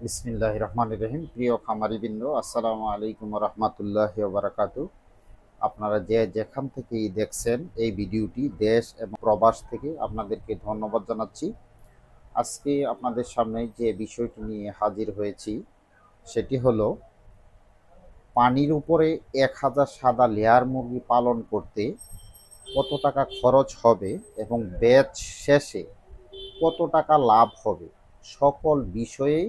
বিসমিল্লাহির রহমানির রহিম। প্রিয় খামারিবৃন্দ, আসসালামু আলাইকুম রহমতুল্লাহি ওয়া বারাকাতু। আপনারা যে যেখান থেকেই দেখছেন এই ভিডিওটি, দেশ এবং প্রবাস থেকে আপনাদেরকে ধন্যবাদ জানাচ্ছি। আজকে আপনাদের সামনে যে বিষয়টি নিয়ে হাজির হয়েছি সেটি হলো পানির উপরে 1000 সাদা লেয়ার মুরগি পালন করতে কত টাকা খরচ হবে এবং ব্যাচ শেষে কত টাকা লাভ হবে, সকল বিষয়েই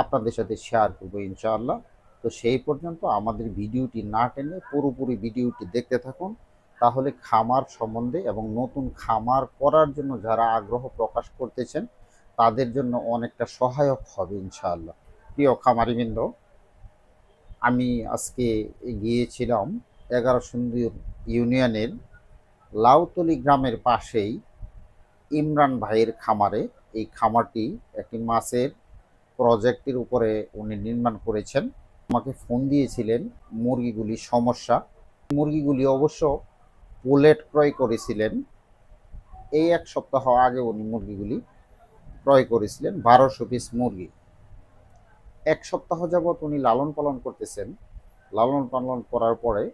আপনাদের সাথে শেয়ার করবো ইনশাআল্লাহ। তো সেই পর্যন্ত আমাদের ভিডিওটি না টেনে পুরোপুরি ভিডিওটি দেখতে থাকুন, তাহলে খামার সম্বন্ধে এবং নতুন খামার করার জন্য যারা আগ্রহ প্রকাশ করতেছেন তাদের জন্য অনেকটা সহায়ক হবে ইনশাআল্লাহ। প্রিয় খামারিবৃন্দ, আমি আজকে গিয়েছিলাম 11 ইউনিয়নের লাউতলি গ্রামের পাশেই ইমরান ভাইয়ের খামারে। এই খামারটি একটি মাছের প্রজেক্টের উপরে উনি নির্মাণ করেছেন। আমাকে ফোন দিয়েছিলেন মুরগিগুলি সমস্যা। মুরগিগুলি অবশ্য পোলেট ক্রয় করেছিলেন, এই 1 সপ্তাহ আগে উনি মুরগিগুলি ক্রয় করেছিলেন 1200 পিস মুরগি। 1 সপ্তাহ যাবৎ উনি লালন পালন করতেছেন। লালন পালন করার পরে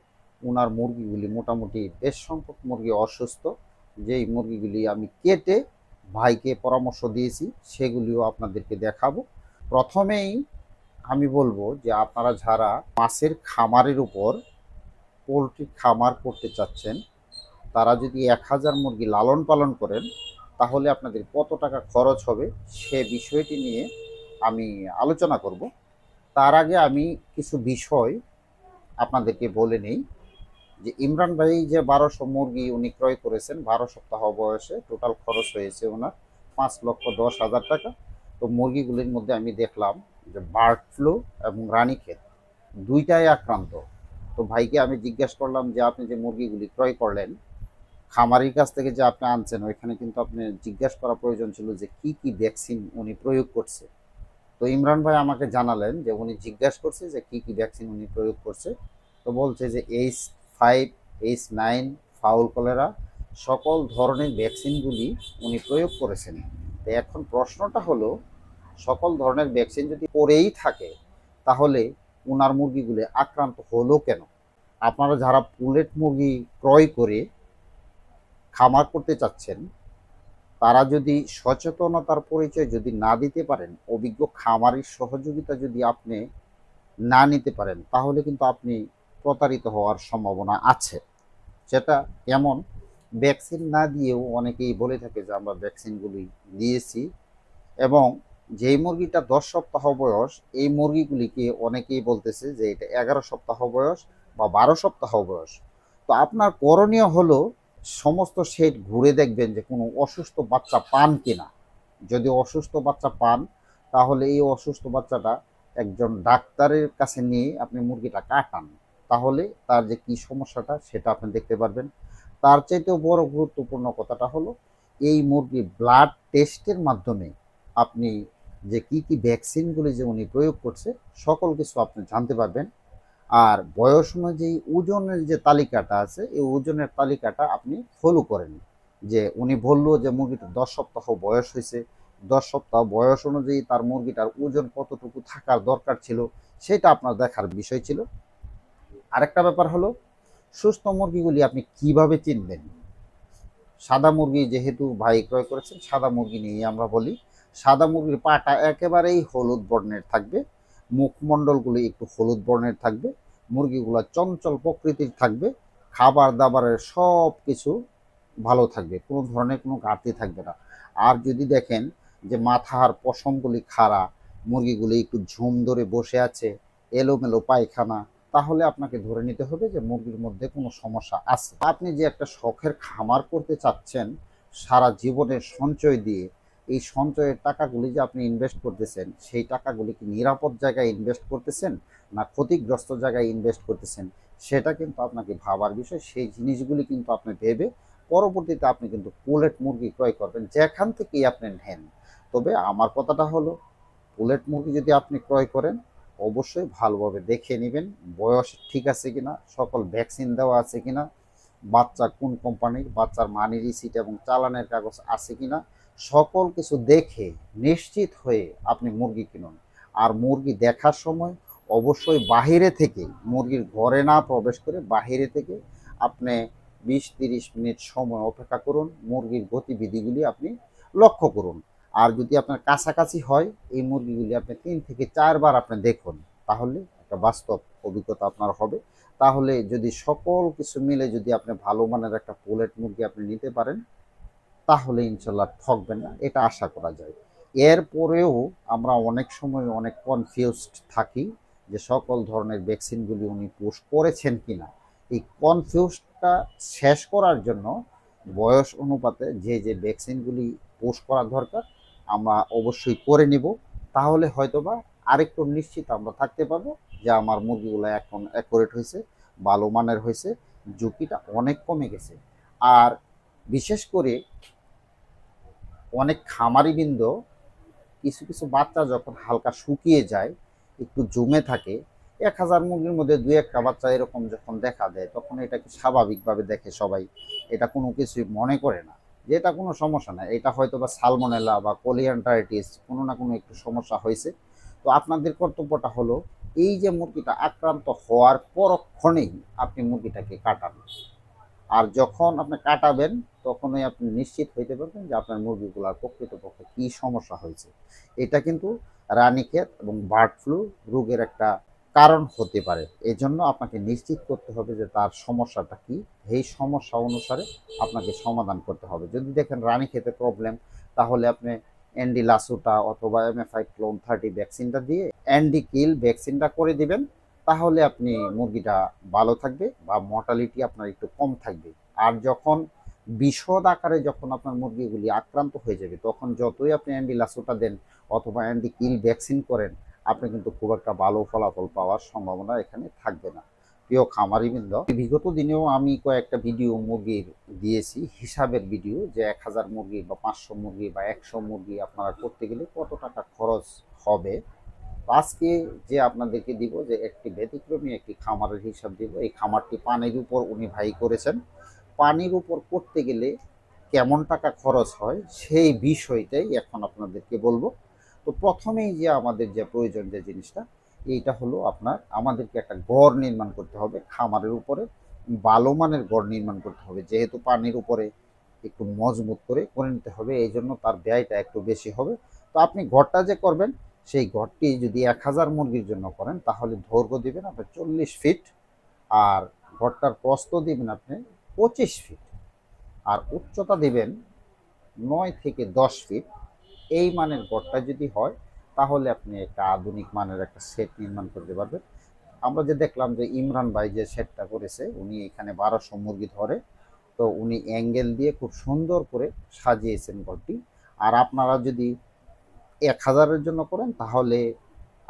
ওনার মুরগিগুলি মোটামুটি বেশ সংখ্যক মুরগি অসুস্থ, যেই মুরগিগুলি আমি কেটে ভাইকে পরামর্শ দিয়েছি সেগুলিও আপনাদেরকে দেখাবো। প্রথমেই আমি বলবো যে আপনারা যারা মাছের খামারের উপর পোলট্রি খামার করতে চাচ্ছেন, তারা যদি 1000 মুরগি লালন পালন করেন তাহলে আপনাদের কত টাকা খরচ হবে সে বিষয়টি নিয়ে আমি আলোচনা করব। তার আগে আমি কিছু বিষয় আপনাদেরকে বলে নেই যে ইমরান ভাই যে 1200 মুরগি উনি ক্রয় করেছেন 12 সপ্তাহ বয়সে, টোটাল খরচ হয়েছে ওনার 5,10,000 টাকা। তো মুরগিগুলির মধ্যে আমি দেখলাম যে বার্ড ফ্লু এবং রানীক্ষেত দুইটাই আক্রান্ত। তো ভাইকে আমি জিজ্ঞেস করলাম যে আপনি যে মুরগিগুলি ক্রয় করলেন খামারির কাছ থেকে যে আপনি আনছেন, ওইখানে কিন্তু আপনি জিজ্ঞেস করা প্রয়োজন ছিল যে কি কি ভ্যাকসিন উনি প্রয়োগ করছে। তো ইমরান ভাই আমাকে জানালেন যে উনি জিজ্ঞেস করছে যে কি কি ভ্যাকসিন উনি প্রয়োগ করছে। তো বলছে যে H5, H9, ফাউল কলেরা সকল ধরনের ভ্যাকসিনগুলি উনি প্রয়োগ করেছেন। তো এখন প্রশ্নটা হলো, সকল ধরনের ভ্যাকসিন যদি করেই থাকে তাহলে ওনার মুরগিগুলো আক্রান্ত হলো কেন? আপনারা যারা পুলেট মুরগি ক্রয় করে খামার করতে চাচ্ছেন, তারা যদি সচেতনতার পরিচয় যদি না দিতে পারেন, অভিজ্ঞ খামারির সহযোগিতা যদি আপনি না নিতে পারেন, তাহলে কিন্তু আপনি প্রতারিত হওয়ার সম্ভাবনা আছে। সেটা কেমন? ভ্যাকসিন না দিয়েও অনেকেই বলে থাকে যে আমরা ভ্যাকসিনগুলি দিয়েছি, এবং যেই মুরগিটা 10 সপ্তাহ বয়স এই মুরগিগুলিকে অনেকেই বলতেছে যে এটা 11 সপ্তাহ বয়স বা 12 সপ্তাহ বয়স। তো আপনার করণীয় হলো সমস্ত শেড ঘুরে দেখবেন যে কোনো অসুস্থ বাচ্চা পান কিনা। যদি অসুস্থ বাচ্চা পান তাহলে এই অসুস্থ বাচ্চাটা একজন ডাক্তারের কাছে নিয়ে আপনি মুরগিটা কাটান, তাহলে তার যে কি সমস্যাটা সেটা আপনি দেখতে পারবেন। তার চাইতেও বড় গুরুত্বপূর্ণ কথাটা হলো এই মুরগি ব্লাড টেস্টের মাধ্যমে আপনি যে কি কি ভ্যাকসিনগুলি যে উনি প্রয়োগ করছে সকল কিছু আপনি জানতে পারবেন। আর বয়স অনুযায়ী ওজনের যে তালিকাটা আছে এই ওজনের তালিকাটা আপনি ফলো করেন। যে উনি বললো যে মুরগিটা 10 সপ্তাহ বয়স হয়েছে, 10 সপ্তাহ বয়স অনুযায়ী তার মুরগিটার ওজন কতটুকু থাকার দরকার ছিল সেটা আপনার দেখার বিষয় ছিল। আরেকটা ব্যাপার হলো, সুস্থ মুরগিগুলি আপনি কিভাবে চিনবেন? সাদা মুরগি যেহেতু ভাই ক্রয় করেছেন, সাদা মুরগি নিয়ে আমরা বলি। সাদা মুরগির পাটা একেবারেই হলুদ বর্ণের থাকবে, মুখমণ্ডলগুলি একটু হলুদ বর্ণের থাকবে, মুরগিগুলো চঞ্চল প্রকৃতির থাকবে, খাবার দাবারের সব কিছু ভালো থাকবে, কোনো ধরনের কোনো ঘাটতি থাকবে না। আর যদি দেখেন যে মাথার পশমগুলি খাড়া, মুরগিগুলি একটু ঝুম ধরে বসে আছে, এলোমেলো পায়খানা, তাহলে আপনাকে ধরে নিতে হবে যে মুরগির মধ্যে কোনো সমস্যা আছে। আপনি যে একটা শখের খামার করতে চাচ্ছেন সারা জীবনের সঞ্চয় দিয়ে, এই সঞ্চয়ের টাকাগুলি যে আপনি ইনভেস্ট করতেছেন সেই টাকাগুলি কি নিরাপদ জায়গায় ইনভেস্ট করতেছেন না ক্ষতিগ্রস্ত জায়গায় ইনভেস্ট করতেছেন, সেটা কিন্তু আপনাকে ভাবার বিষয়। সেই জিনিসগুলি কিন্তু আপনি ভেবে পরবর্তীতে আপনি কিন্তু পুলেট মুরগি ক্রয় করবেন যেখান থেকেই আপনি নেন। তবে আমার কথাটা হলো, পুলেট মুরগি যদি আপনি ক্রয় করেন অবশ্যই ভালোভাবে দেখে নেবেন বয়স ঠিক আছে কিনা, সকল ভ্যাকসিন দেওয়া আছে কিনা, বাচ্চা কোন কোম্পানির, বাচ্চার মানি রিসিট এবং চালানের কাগজ আছে কিনা, সকল কিছু দেখে নিশ্চিত হয়ে আপনি মুরগি কিনুন। আর মুরগি দেখার সময় অবশ্যই বাহিরে থেকে, মুরগির ঘরে না প্রবেশ করে বাহিরে থেকে আপনি 20-30 মিনিট সময় অপেক্ষা করুন, মুরগির গতিবিধিগুলি আপনি লক্ষ্য করুন। আর যদি আপনার কাছাকাছি হয়, এই মুরগিগুলি আপনি 3 থেকে 4 বার আপনি দেখুন, তাহলে একটা বাস্তব অভিজ্ঞতা আপনার হবে। তাহলে যদি সকল কিছু মিলে যদি আপনি ভালো মানের একটা পোলেট মুরগি আপনি নিতে পারেন, তাহলে ইনশাল্লাহ ঠকবেন না, এটা আশা করা যায়। এরপরেও আমরা অনেক সময় অনেক কনফিউজড থাকি যে সকল ধরনের ভ্যাকসিনগুলি উনি পুশ করেছেন কিনা। এই কনফিউজটা শেষ করার জন্য বয়স অনুপাতে যে যে ভ্যাকসিনগুলি পুশ করা দরকার আমরা অবশ্যই করে নিব। তাহলে হয়তোবা আরেকটু নিশ্চিত আমরা থাকতে পারবো যে আমার মুরগিগুলো এখন অ্যাকুরেট হয়েছে, ভালো মানের হয়েছে, ঝুঁকিটা অনেক কমে গেছে। আর বিশেষ করে অনেক খামারিবৃন্দ কিছু কিছু বাচ্চা যখন হালকা শুকিয়ে যায়, একটু জমে থাকে, 1000 মুরগির মধ্যে 2-1টা বাচ্চা এরকম যখন দেখা দেয়, তখন এটাকে স্বাভাবিকভাবে দেখে সবাই, এটা কোনো কিছুই মনে করে না যে এটা কোনো সমস্যা না, এটা হয়তো বা সালমোনেলা বা কোলিয়ান্টাইটিস কোনো না কোনো একটু সমস্যা হয়েছে। তো আপনাদের কর্তব্যটা হলো এই যে মুরগিটা আক্রান্ত হওয়ার পরক্ষণেই আপনি মুরগিটাকে কাটান। আর যখন আপনি কাটাবেন তখনই আপনি নিশ্চিত হইতে পারবেন যে আপনার মুরগিগুলার প্রকৃতপক্ষে কী সমস্যা হয়েছে। এটা কিন্তু রানীক্ষেত এবং বার্ড ফ্লু রোগের একটা কারণ হতে পারে। এজন্য আপনাকে নিশ্চিত করতে হবে যে তার সমস্যাটা কী, এই সমস্যা অনুসারে আপনাকে সমাধান করতে হবে। যদি দেখেন রানীক্ষেতে প্রবলেম, তাহলে আপনি অ্যান্ডি লাসুটা অথবা MFI ক্লোন 30 ভ্যাকসিনটা দিয়ে অ্যান্ডি কিল ভ্যাকসিনটা করে দিবেন, তাহলে আপনি মুরগিটা ভালো থাকবে বা মর্টালিটি আপনার একটু কম থাকবে। আর যখন বিশদ আকারে যখন আপনার মুরগিগুলি আক্রান্ত হয়ে যাবে, তখন যতই আপনি অ্যান্ডিলাসোটা দেন অথবা অ্যান্টি কিল ভ্যাকসিন করেন, আপনি কিন্তু খুব একটা ভালো ফলাফল পাওয়ার সম্ভাবনা এখানে থাকবে না। প্রিয় খামারিবৃন্দ, বিগত দিনেও আমি কয়েকটা ভিডিও মুরগির দিয়েছি, হিসাবের ভিডিও, যে 1000 মুরগি বা 500 মুরগি বা 100 মুরগি আপনারা করতে গেলে কত টাকা খরচ হবে। আজকে যে আপনাদেরকে দিব যে একটি ব্যতিক্রমী একটি খামারের হিসাব দিব। এই খামারটি পানির উপর উনি ভাই করেছেন। পানির উপর করতে গেলে কেমন টাকা খরচ হয় সেই বিষয়টাই এখন আপনাদেরকে বলবো। তো প্রথমেই যে আমাদের যে প্রয়োজন যে জিনিসটা, এইটা হলো আমাদেরকে একটা ঘর নির্মাণ করতে হবে খামারের উপরে, ভালো মানের ঘর নির্মাণ করতে হবে। যেহেতু পানির উপরে একটু মজবুত করে করে নিতে হবে, এই জন্য তার ব্যয়টা একটু বেশি হবে। তো আপনি ঘরটা যে করবেন, সেই ঘরটি যদি 1000 মুরগির জন্য করেন, তাহলে দৈর্ঘ্য দিবেন আপনি 40 ফিট, আর ঘরটার প্রস্থ দিবেন আপনি 25 ফিট, আর উচ্চতা দিবেন 9 থেকে 10 ফিট। এই মানের ঘরটা যদি হয়, তাহলে আপনি একটা আধুনিক মানের একটা সেট নির্মাণ করতে পারবেন। আমরা যে দেখলাম যে ইমরান ভাই যে সেটটা করেছে, উনি এখানে 1200 মুরগি ধরে, তো উনি অ্যাঙ্গেল দিয়ে খুব সুন্দর করে সাজিয়েছেন ঘরটি। আর আপনারা যদি 1000-এর জন্য করেন, তাহলে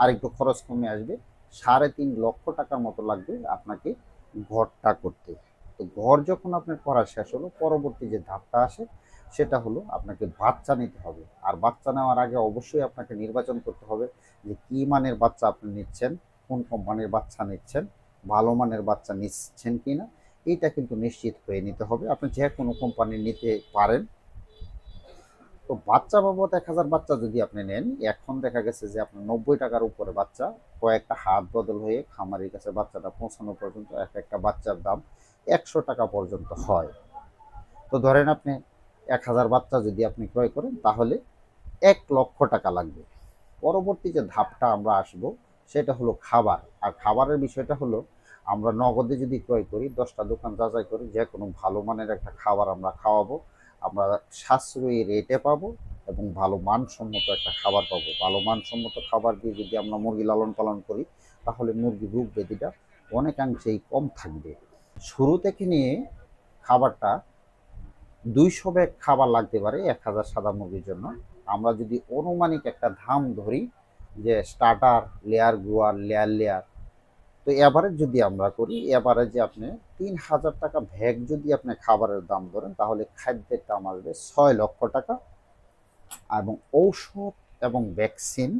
আরেকটু খরচ কমে আসবে, 3.5 লক্ষ টাকার মতো লাগবে আপনাকে ঘরটা করতে। তো ঘর যখন আপনার করা শেষ হলো, পরবর্তী যে ধাপটা আসে সেটা হলো আপনাকে বাচ্চা নিতে হবে। আর বাচ্চা নেওয়ার আগে অবশ্যই আপনাকে নির্বাচন করতে হবে যে কী মানের বাচ্চা আপনি নিচ্ছেন, কোন কোম্পানির বাচ্চা নিচ্ছেন, ভালো মানের বাচ্চা নিচ্ছেন কি না, এইটা কিন্তু নিশ্চিত হয়ে নিতে হবে। আপনি যে কোনো কোম্পানি নিতে পারেন। তো বাচ্চা বাবদ 1000 বাচ্চা যদি আপনি নেন, এখন দেখা গেছে যে আপনার 90 টাকার উপরে বাচ্চা, কয়েকটা হাত বদল হয়ে খামারির কাছে বাচ্চাটা পৌঁছানো পর্যন্ত এক একটা বাচ্চার দাম 100 টাকা পর্যন্ত হয়। তো ধরেন আপনি 1000 বাচ্চা যদি আপনি ক্রয় করেন, তাহলে 1 লক্ষ টাকা লাগবে। পরবর্তী যে ধাপটা আমরা আসব, সেটা হলো খাবার। আর খাবারের বিষয়টা হলো, আমরা নগদে যদি ক্রয় করি, 10টা দোকান যাচাই করি, যে কোনো ভালো মানের একটা খাবার আমরা খাওয়াবো, আমরা সাশ্রয়ী রেটে পাবো এবং ভালো মানসম্মত একটা খাবার পাবো। ভালো মানসম্মত খাবার দিয়ে যদি আমরা মুরগি লালন পালন করি, তাহলে মুরগির রোগ ব্যাধিটা অনেকাংশেই কম থাকবে। শুরু থেকে নিয়ে খাবারটা 200 ব্যাগ খাবার লাগতে পারে 1000 সাদা মুরগির জন্য। আমরা যদি অনুমানিক একটা দাম ধরি, যে starter, layer grower, layer layer, তো এভারেজ যদি আমরা করি, এভারেজে আপনি 3000 টাকা ভ্যাগ যদি আপনি খাবারের দাম ধরেন, তাহলে খাদ্যের দাম আসবে 6 লক্ষ টাকা, এবং ঔষধ এবং ভ্যাকসিন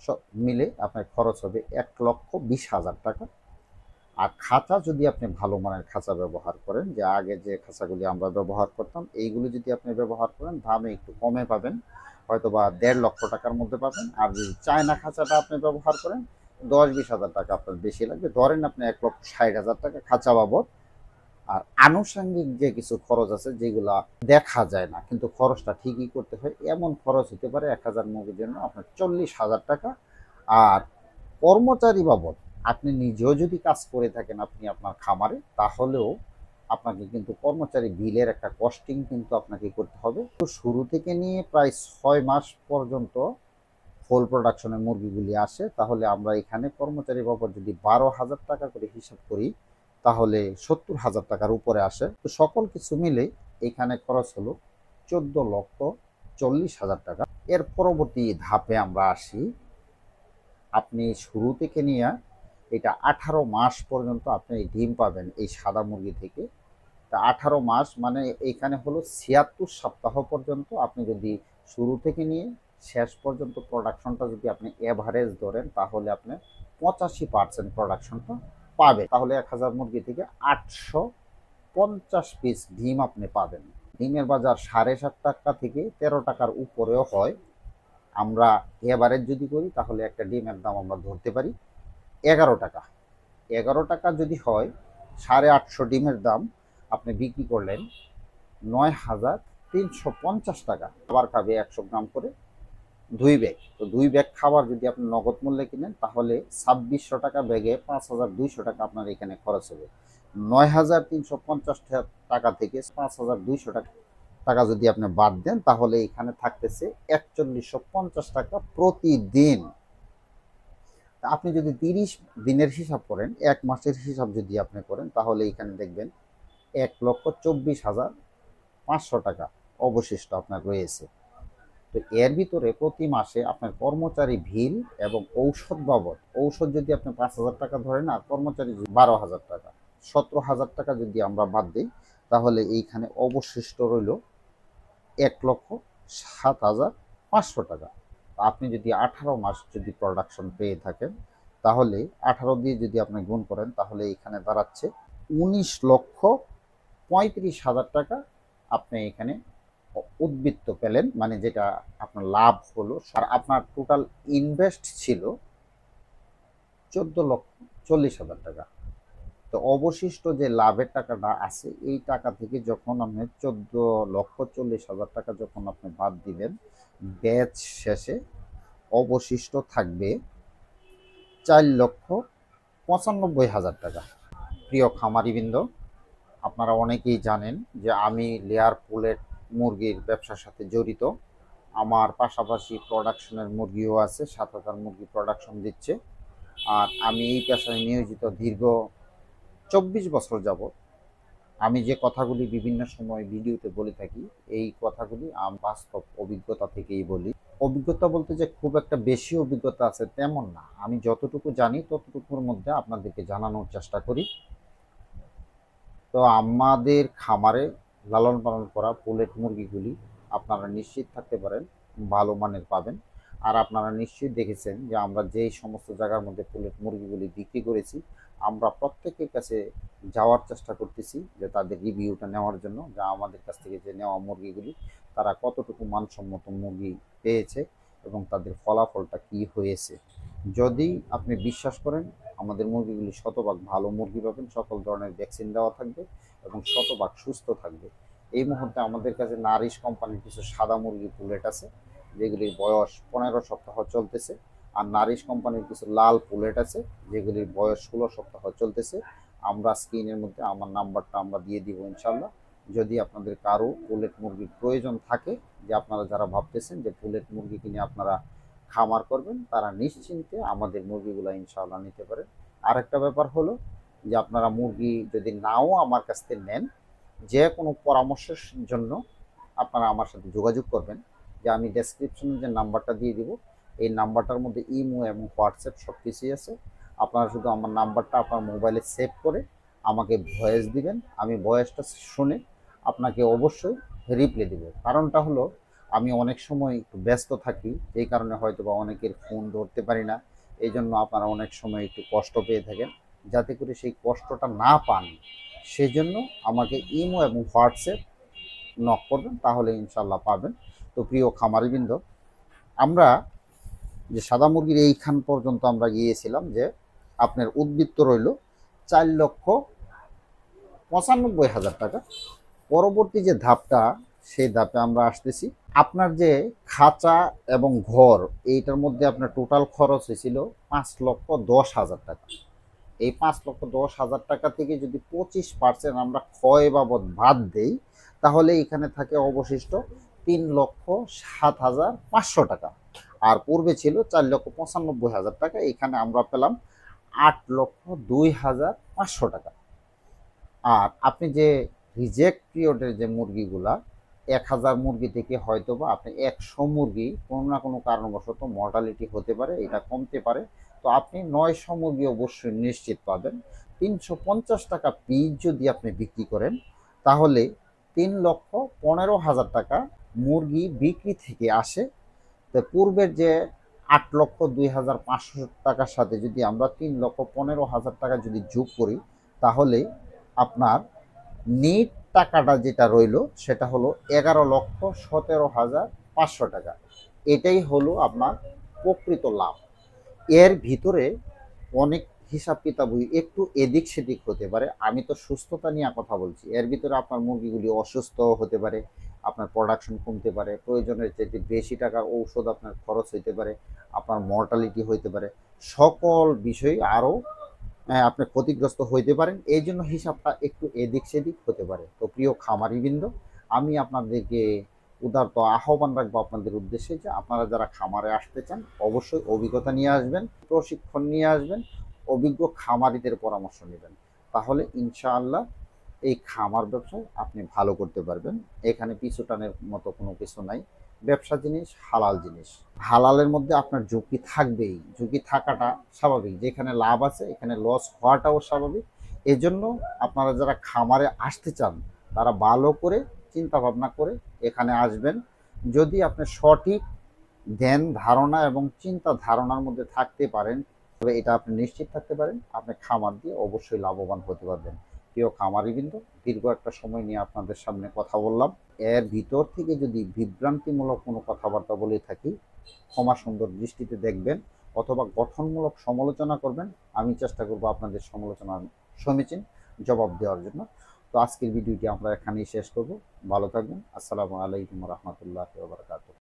সব মিলে আপনার খরচ হবে 1,20,000 টাকা। আর খাঁচা যদি আপনি ভালো মানের খাঁচা ব্যবহার করেন, যে আগে যে খাঁচাগুলি আমরা ব্যবহার করতাম, এইগুলো যদি আপনি ব্যবহার করেন, দামে একটু কমে পাবেন, হয়তো বা 1.5 লক্ষ টাকার মধ্যে পাবেন। আর যদি চায়না খাঁচাটা আপনি ব্যবহার করেন 10-20 হাজার টাকা আপনার বেশি লাগবে। ধরেন আপনি 1,60,000 টাকা খাঁচা বাবদ। আর আনুষঙ্গিক যে কিছু খরচ আছে যেগুলা দেখা যায় না কিন্তু খরচটা ঠিকই করতে হয়, এমন খরচ হতে পারে 1,000 মুরগির জন্য আপনার 40,000 টাকা। আর কর্মচারী বাবদ আপনি নিজেও যদি কাজ করে থাকেন আপনি আপনার খামারে, তাহলেও আপনাকে কিন্তু কর্মচারী বিলের একটা কস্টিং কিন্তু আপনাকে করতে হবে। তো শুরু থেকে নিয়ে প্রায় 6 মাস পর্যন্ত ফুল প্রোডাকশনের মুরগিগুলি আসে, তাহলে আমরা এখানে কর্মচারী বাবদ যদি 12,000 টাকা করে হিসাব করি তাহলে 70,000 টাকার উপরে আসে। তো সকল কিছু মিলে এখানে খরচ হলো 14,40,000 টাকা। এর পরবর্তী ধাপে আমরা আসি। আপনি শুরু থেকে নিয়ে এটা 18 মাস পর্যন্ত আপনি ডিম পাবেন এই সাদা মুরগি থেকে। তা 18 মাস মানে এইখানে হলো 76 সপ্তাহ পর্যন্ত আপনি যদি শুরু থেকে নিয়ে শেষ পর্যন্ত প্রোডাকশনটা যদি আপনি এভারেজ ধরেন তাহলে আপনি 85% প্রোডাকশনটা পাবেন। তাহলে 1000 মুরগি থেকে 850 পিস ডিম আপনি পাবেন। ডিমের বাজার 7.5 টাকা থেকে 13 টাকার উপরেও হয়। আমরা এভারেজ যদি করি তাহলে একটা ডিমের দাম আমরা ধরতে পারি 11 টাকা। 11 টাকা যদি হয়, 850 ডিমের দাম আপনি বিক্রি করলেন 9,350 টাকা। খাবার খাবে 100 গ্রাম করে 2 ব্যাগ। তো 2 ব্যাগ খাবার যদি আপনি নগদ মূল্যে কিনেন তাহলে 2600 টাকা ব্যাগে 5,200 টাকা আপনার এখানে খরচ হবে। 9,350 টাকা থেকে 5,200 টাকা যদি আপনি বাদ দেন তাহলে এখানে থাকতেছে 4150 টাকা প্রতিদিন। আপনি যদি 30 দিনের হিসাব করেন, 1 মাসের হিসাব যদি আপনি করেন তাহলে এখানে দেখবেন 1,24,500 টাকা অবশিষ্ট আপনার রয়েছে। তো এর ভিতরে প্রতি মাসে আপনার কর্মচারী ভিল এবং ঔষধ বাবদ, ঔষধ যদি আপনি 5,000 টাকা ধরেন আর কর্মচারী 12,000 টাকা, 17,000 টাকা যদি আমরা বাদ দিই তাহলে এইখানে অবশিষ্ট রইল 1,07,500 টাকা। আপনি যদি 18 মাস যদি প্রোডাকশন পেয়ে থাকেন তাহলে 18 দিয়ে যদি আপনি গুণ করেন তাহলে এখানে দাঁড়াচ্ছে 19,35,000 টাকা আপনি এখানে উদ্বৃত্ত পেলেন, মানে যেটা আপনার লাভ হলো। আর আপনার টোটাল ইনভেস্ট ছিল 14,40,000 টাকা। তো অবশিষ্ট যে লাভের টাকাটা আছে এই টাকা থেকে যখন আপনি 14,40,000 টাকা যখন আপনি বাদ দিবেন, ব্যাচ শেষে অবশিষ্ট থাকবে 4,95,000 টাকা। প্রিয় খামারিবৃন্দ, আপনারা অনেকেই জানেন যে আমি লেয়ার পুলেট মুরগির ব্যবসার সাথে জড়িত। আমার পাশাপাশি প্রোডাকশনের মুরগিও আছে, 7,000 মুরগি প্রোডাকশন দিচ্ছে। আর আমি এই পেশায় নিয়োজিত দীর্ঘ 24 বছর যাবৎ। আমি যে কথাগুলি বিভিন্ন সময় ভিডিওতে বলে থাকি এই কথাগুলি বাস্তব অভিজ্ঞতা থেকেই বলি। অভিজ্ঞতা বলতে যে খুব একটা বেশি অভিজ্ঞতা আছে তেমন না, আমি যতটুকু জানি ততটুকুর মধ্যে আপনাদেরকে জানানোর চেষ্টা করি। তো আমাদের খামারে লালন পালন করা পুলেট মুরগিগুলি আপনারা নিশ্চিত থাকতে পারেন ভালো মানের পাবেন। আর আপনারা নিশ্চয়ই দেখেছেন যে আমরা যেই সমস্ত জায়গার মধ্যে পুলেট মুরগিগুলি বিক্রি করেছি আমরা প্রত্যেকের কাছে যাওয়ার চেষ্টা করতেছি যে তাদের রিভিউটা নেওয়ার জন্য, যা আমাদের কাছ থেকে যে নেওয়া মুরগিগুলি তারা কতটুকু মানসম্মত মুরগি পেয়েছে এবং তাদের ফলাফলটা কি হয়েছে। যদি আপনি বিশ্বাস করেন আমাদের মুরগিগুলি শতভাগ ভালো মুরগি পাবেন, সকল ধরনের ভ্যাকসিন দেওয়া থাকবে এবং শতভাগ সুস্থ থাকবে। এই মুহূর্তে আমাদের কাছে নারিশ কোম্পানির কিছু সাদা মুরগি পুলেট আছে যেগুলির বয়স 15 সপ্তাহ চলতেছে, আর নারিশ কোম্পানির কিছু লাল পুলেট আছে যেগুলির বয়স 16 সপ্তাহ চলতেছে। আমরা স্ক্রিনের মধ্যে আমার নাম্বারটা আমরা দিয়ে দিব ইনশাল্লাহ। যদি আপনাদের কারো পুলেট মুরগির প্রয়োজন থাকে, যে আপনারা যারা ভাবতেছেন যে পুলেট মুরগি কিনে আপনারা খামার করবেন, তারা নিশ্চিন্তে আমাদের মুরগিগুলো ইনশাআল্লাহ নিতে পারেন। আরেকটা ব্যাপার হলো যে আপনারা মুরগি যদি নাও আমার কাছ থেকে নেন, যে কোনো পরামর্শের জন্য আপনারা আমার সাথে যোগাযোগ করবেন। যে আমি ডেসক্রিপশনে যে নাম্বারটা দিয়ে দিব এই নাম্বারটার মধ্যে ইমো এবং হোয়াটসঅ্যাপ সব কিছুই আছে। আপনারা শুধু আমার নাম্বারটা আপনার মোবাইলে সেভ করে আমাকে ভয়েস দিবেন, আমি ভয়েসটা শুনে আপনাকে অবশ্যই রিপ্লাই দেব। কারণটা হলো আমি অনেক সময় একটু ব্যস্ত থাকি, এই কারণে হয়তো বা অনেকের ফোন ধরতে পারি না। এই জন্য আপনারা অনেক সময় একটু কষ্ট পেয়ে থাকেন, যাতে করে সেই কষ্টটা না পান সেই জন্য আমাকে ইমো এবং হোয়াটসঅ্যাপ নক করবেন, তাহলে ইনশাল্লাহ পাবেন। তো প্রিয় খামারিবৃন্দ, আমরা যে সাদা মুরগির এইখান পর্যন্ত আমরা গিয়েছিলাম যে আপনার উদ্বৃত্ত রইল 4,95,000 টাকা। পরবর্তী যে ধাপটা, সেই ধাপে আমরা আসতেছি। আপনার যে খাঁচা এবং ঘর, এইটার মধ্যে আপনার টোটাল খরচ হয়েছিল 5,10,000 টাকা। এই 5,10,000 টাকা থেকে যদি 25% আমরা ক্ষয় বাবদ বাদ দেই, তাহলে এখানে থাকে অবশিষ্ট 3,07,500 টাকা। আর পূর্বে ছিল 4,95,000 টাকা, এখানে আমরা পেলাম 8,02,500 টাকা। আর আপনি যে রিজেক্ট পিরিয়ডের যে মুরগিগুলা, 1,000 মুরগি থেকে হয়তো বা আপনি 100 মুরগি কোনো না কোনো কারণবশত মর্টালিটি হতে পারে, এটা কমতে পারে। তো আপনি 900 মুরগি অবশ্যই নিশ্চিত পাবেন। 350 টাকা পিস যদি আপনি বিক্রি করেন, তাহলে 3,15,000 টাকা মুরগি বিক্রি থেকে আসে। তো পূর্বের যে 8,02,500 টাকার সাথে যদি আমরা 3,15,000 টাকা যদি যোগ করি, তাহলে আপনার নেট টাকাটা যেটা রইল সেটা হলো 11,17,500 টাকা। এটাই হলো আপনার প্রকৃত লাভ। এর ভিতরে অনেক হিসাব কিতাব একটু এদিক সেদিক হতে পারে। আমি তো সুস্থতা নিয়ে কথা বলছি, এর ভিতরে আপনার মুরগিগুলি অসুস্থ হতে পারে, আপনার প্রোডাকশন কমতে পারে, প্রয়োজনের চেয়ে বেশি টাকার ঔষধ আপনার খরচ হইতে পারে, আপনার মর্টালিটি হইতে পারে, সকল বিষয় আরও আপনি ক্ষতিগ্রস্ত হইতে পারেন। এই জন্য হিসাবটা একটু এদিক সেদিক হতে পারে। তো প্রিয় খামারিবৃন্দ, আমি আপনাদেরকে উদারত আহ্বান রাখবো আপনাদের উদ্দেশ্যে যে আপনারা যারা খামারে আসতে চান, অবশ্যই অভিজ্ঞতা নিয়ে আসবেন, প্রশিক্ষণ নিয়ে আসবেন, অভিজ্ঞ খামারিদের পরামর্শ নেবেন। তাহলে ইনশাআল্লাহ এই খামার ব্যবসায় আপনি ভালো করতে পারবেন। এখানে পিছু টানের মতো কোনো কিছু নাই। ব্যবসা জিনিস হালাল জিনিস। হালালের মধ্যে আপনার ঝুঁকি থাকবেই, ঝুঁকি থাকাটা স্বাভাবিক। যেখানে লাভ আছে এখানে লস হওয়াটাও স্বাভাবিক। এজন্য আপনারা যারা খামারে আসতে চান, তারা ভালো করে চিন্তা ভাবনা করে এখানে আসবেন। যদি আপনি সঠিক ধ্যান ধারণা এবং চিন্তা ধারণার মধ্যে থাকতে পারেন, তবে এটা আপনি নিশ্চিত থাকতে পারেন আপনি খামার দিয়ে অবশ্যই লাভবান হতে পারবেন। প্রিয় খামারিবৃন্দ, দীর্ঘ একটা সময় নিয়ে আপনাদের সামনে কথা বললাম। এর ভিতর থেকে যদি বিভ্রান্তিমূলক কোনো কথাবার্তা বলে থাকি, ক্ষমা সুন্দর দৃষ্টিতে দেখবেন, অথবা গঠনমূলক সমালোচনা করবেন। আমি চেষ্টা করব আপনাদের সমালোচনার সমীচীন জবাব দেওয়ার জন্য। তো আজকের ভিডিওটি আমরা এখানেই শেষ করব। ভালো থাকবেন। আসসালামু আলাইকুম রহমতুল্লাহ বারকাতুহু।